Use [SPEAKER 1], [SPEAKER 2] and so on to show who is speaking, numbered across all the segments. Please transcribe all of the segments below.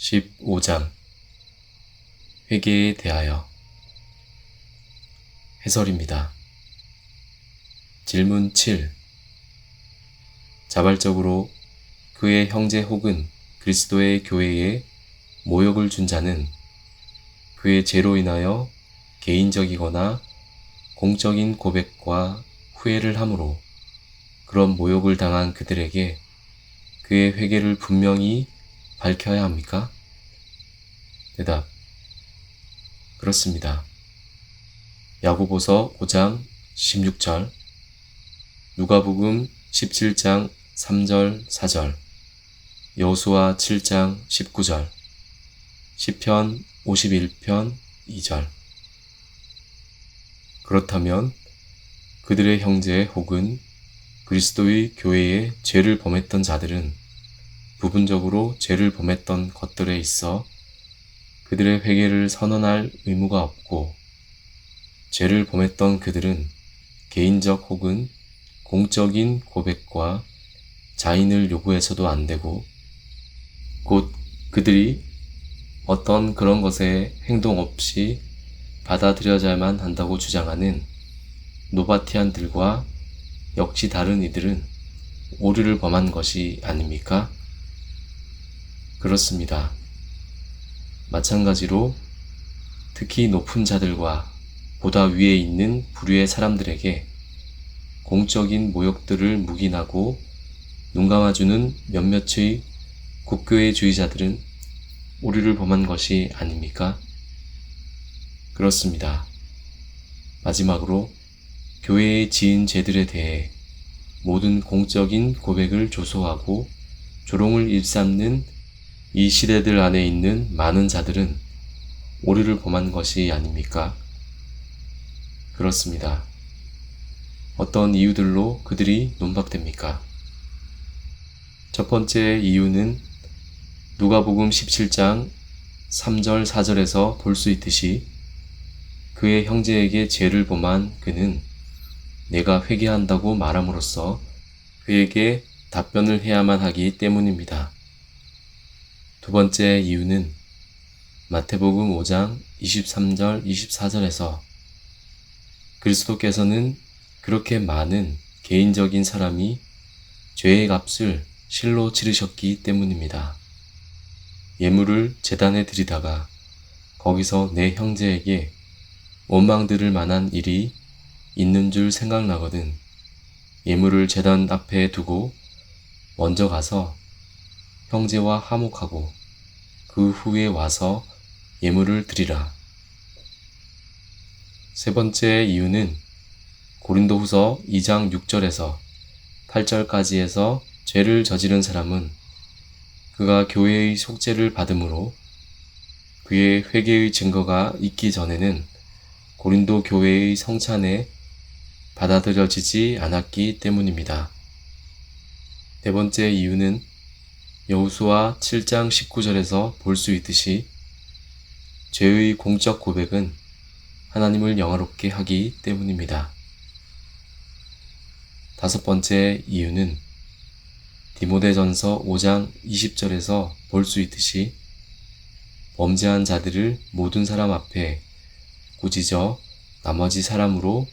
[SPEAKER 1] 15장 회개에 대하여 해설입니다. 질문 7. 자발적으로 그의 형제 혹은 그리스도의 교회에 모욕을 준 자는 그의 죄로 인하여 개인적이거나 공적인 고백과 후회를 함으로 그런 모욕을 당한 그들에게 그의 회개를 분명히 밝혀야 합니까? 대답. 그렇습니다. 야고보서 5장 16절, 누가복음 17장 3절 4절, 여호수아 7장 19절, 시편 51편 2절. 그렇다면 그들의 형제 혹은 그리스도의 교회에 죄를 범했던 자들은 부분적으로 죄를 범했던 것들에 있어 그들의 회개를 선언할 의무가 없고, 죄를 범했던 그들은 개인적 혹은 공적인 고백과 자인을 요구해서도 안 되고, 곧 그들이 어떤 그런 것에 행동 없이 받아들여야만 한다고 주장하는 노바티안들과 역시 다른 이들은 오류를 범한 것이 아닙니까? 그렇습니다. 마찬가지로 특히 높은 자들과 보다 위에 있는 부류의 사람들에게 공적인 모욕들을 묵인하고 눈감아주는 몇몇의 국교회주의자들은 오류를 범한 것이 아닙니까? 그렇습니다. 마지막으로 교회의 지은 죄들에 대해 모든 공적인 고백을 조소하고 조롱을 일삼는 이 시대들 안에 있는 많은 자들은 오류를 범한 것이 아닙니까? 그렇습니다. 어떤 이유들로 그들이 논박됩니까? 첫 번째 이유는 누가복음 17장 3절 4절에서 볼 수 있듯이 그의 형제에게 죄를 범한 그는 내가 회개한다고 말함으로써 그에게 답변을 해야만 하기 때문입니다. 두 번째 이유는 마태복음 5장 23절 24절에서 그리스도께서는 그렇게 많은 개인적인 사람이 죄의 값을 실로 치르셨기 때문입니다. 예물을 제단에 드리다가 거기서 내 형제에게 원망 들을 만한 일이 있는 줄 생각나거든 예물을 제단 앞에 두고 먼저 가서 형제와 화목하고 그 후에 와서 예물을 드리라. 세 번째 이유는 고린도후서 2장 6절에서 8절까지에서 죄를 저지른 사람은 그가 교회의 속죄를 받음으로 그의 회개의 증거가 있기 전에는 고린도 교회의 성찬에 받아들여지지 않았기 때문입니다. 네 번째 이유는 여호수아 7장 19절에서 볼 수 있듯이 죄의 공적 고백은 하나님을 영화롭게 하기 때문입니다. 다섯 번째 이유는 디모데전서 5장 20절에서 볼 수 있듯이 범죄한 자들을 모든 사람 앞에 꾸짖어 나머지 사람으로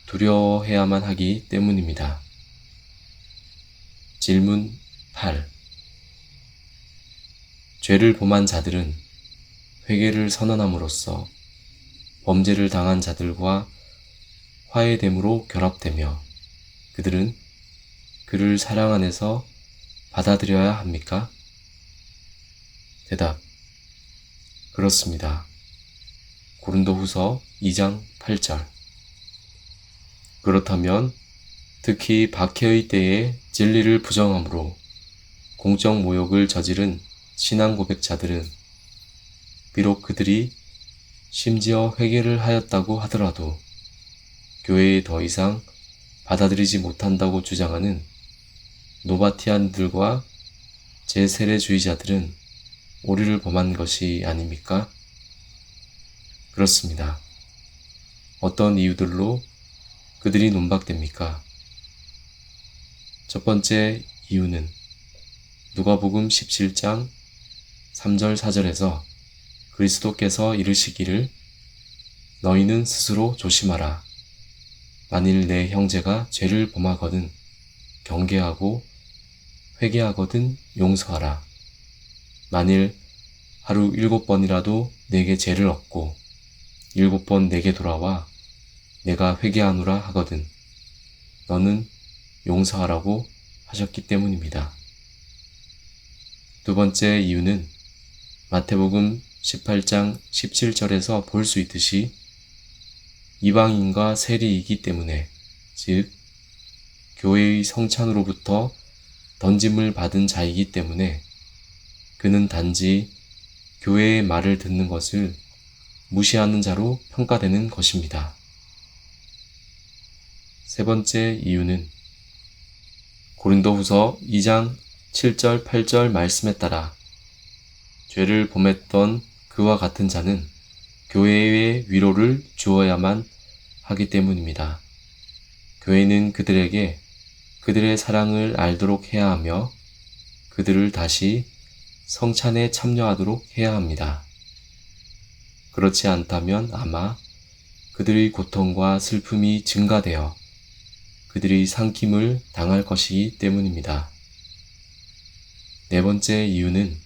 [SPEAKER 1] 두려워해야만 하기 때문입니다. 질문 8. 죄를 범한 자들은 회개를 선언함으로써 범죄를 당한 자들과 화해됨으로 결합되며 그들은 그를 사랑 안에서 받아들여야 합니까? 대답. 그렇습니다. 고린도후서 2장 8절. 그렇다면 특히 박해의 때에 진리를 부정함으로 공적 모욕을 저지른 신앙 고백자들은 비록 그들이 심지어 회개를 하였다고 하더라도 교회에 더 이상 받아들이지 못한다고 주장하는 노바티안들과 제세례주의자들은 오류를 범한 것이 아닙니까? 그렇습니다. 어떤 이유들로 그들이 논박됩니까? 첫 번째 이유는 누가복음 17장 3절 4절에서 그리스도께서 이르시기를 너희는 스스로 조심하라. 만일 내 형제가 죄를 범하거든 경계하고 회개하거든 용서하라. 만일 하루 7번이라도 내게 죄를 얻고 7번 내게 돌아와 내가 회개하노라 하거든 너는 용서하라고 하셨기 때문입니다. 두 번째 이유는 마태복음 18장 17절에서 볼 수 있듯이 이방인과 세리이기 때문에, 즉 교회의 성찬으로부터 던짐을 받은 자이기 때문에 그는 단지 교회의 말을 듣는 것을 무시하는 자로 평가되는 것입니다. 세 번째 이유는 고린도후서 2장 7절 8절 말씀에 따라 죄를 범했던 그와 같은 자는 교회의 위로를 주어야만 하기 때문입니다. 교회는 그들에게 그들의 사랑을 알도록 해야 하며 그들을 다시 성찬에 참여하도록 해야 합니다. 그렇지 않다면 아마 그들의 고통과 슬픔이 증가되어 그들이 삼킴을 당할 것이기 때문입니다. 네 번째 이유는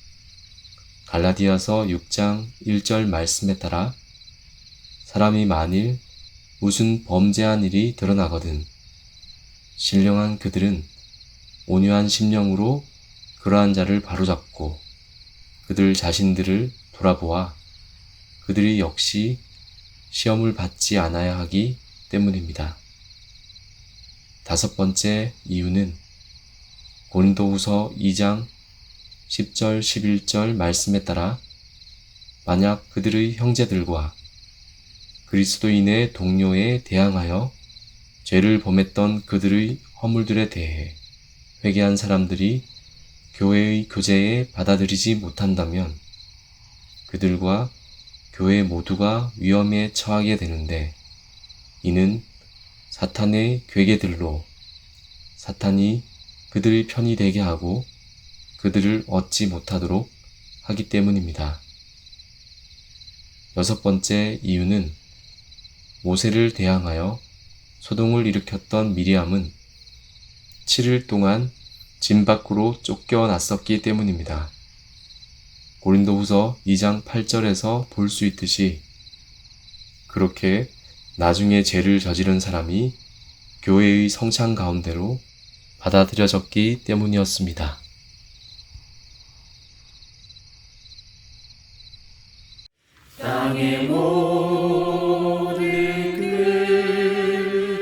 [SPEAKER 1] 갈라디아서 6장 1절 말씀에 따라 사람이 만일 무슨 범죄한 일이 드러나거든 신령한 그들은 온유한 심령으로 그러한 자를 바로잡고 그들 자신들을 돌아보아 그들이 역시 시험을 받지 않아야 하기 때문입니다. 다섯 번째 이유는 고린도후서 2장 10절 11절 말씀에 따라 만약 그들의 형제들과 그리스도인의 동료에 대항하여 죄를 범했던 그들의 허물들에 대해 회개한 사람들이 교회의 교제에 받아들이지 못한다면 그들과 교회 모두가 위험에 처하게 되는데 이는 사탄의 괴계들로 사탄이 그들의 편이 되게 하고 그들을 얻지 못하도록 하기 때문입니다. 여섯 번째 이유는 모세를 대항하여 소동을 일으켰던 미리암은 7일 동안 진 밖으로 쫓겨났었기 때문입니다. 고린도후서 2장 8절에서 볼 수 있듯이 그렇게 나중에 죄를 저지른 사람이 교회의 성찬 가운데로 받아들여졌기 때문이었습니다.
[SPEAKER 2] 땅의 모든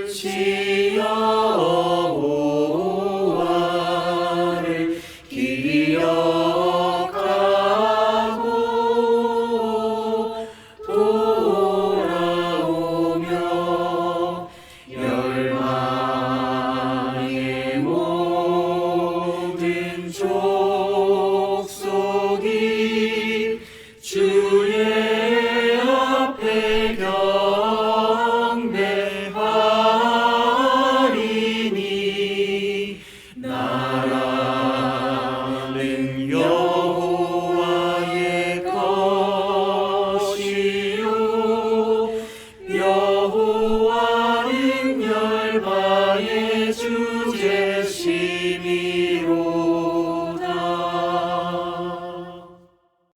[SPEAKER 2] 끝이 여호와를 기억하고 돌아오며 열방의 모든 족속이 주의 경배하리니 나라는 여호와의 것이요 여호와는 열방의 주제시